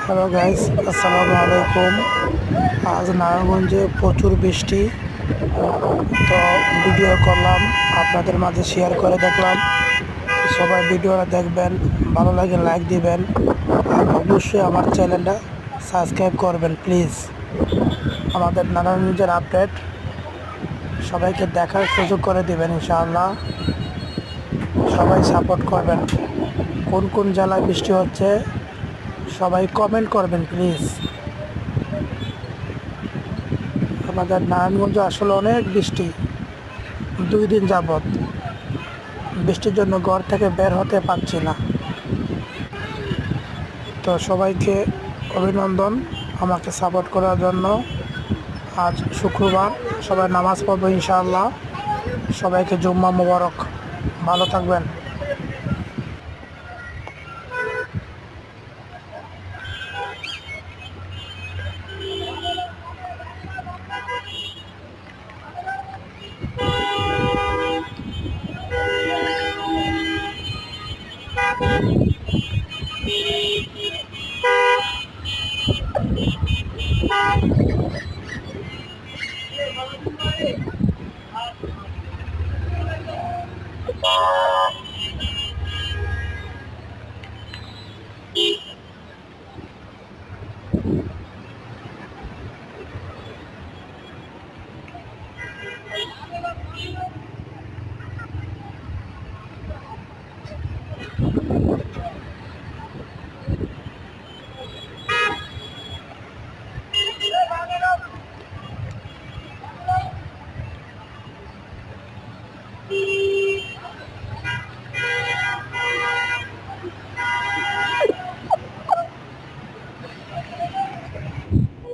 Hello guys, আসসালামু আলাইকুম। আজ নারায়ণগঞ্জে প্রচুর বৃষ্টি। তো ভিডিও করলাম, আপনাদের মাঝে শেয়ার করে দেখলাম। তো সবাই ভিডিওটা দেখবেন, ভালো লাগে লাইক দিবেন, আর অবশ্যই আমার চ্যানেলটা সাবস্ক্রাইব করবেন প্লিজ। আমাদের নারায়ণগঞ্জের আপডেট সবাইকে দেখার সুযোগ করে দিবেন ইনশাআল্লাহ। সবাই সাপোর্ট করবেন। কোন কোন জেলায় বৃষ্টি হচ্ছে সবাই কমেন্ট করবেন প্লিজ। আমাদের নারায়ণগঞ্জে আসলে অনেক বৃষ্টি, 2 দিন যাবৎ বৃষ্টির জন্য ঘর থেকে বের হতে পারছি না। তো সবাইকে অভিনন্দন আমাকে সাপোর্ট করার জন্য। আজ শুক্রবার, সবাই নামাজ পড়বো ইনশাআল্লাহ। সবাইকে জুম্মা মোবারক। ভালো থাকবেন।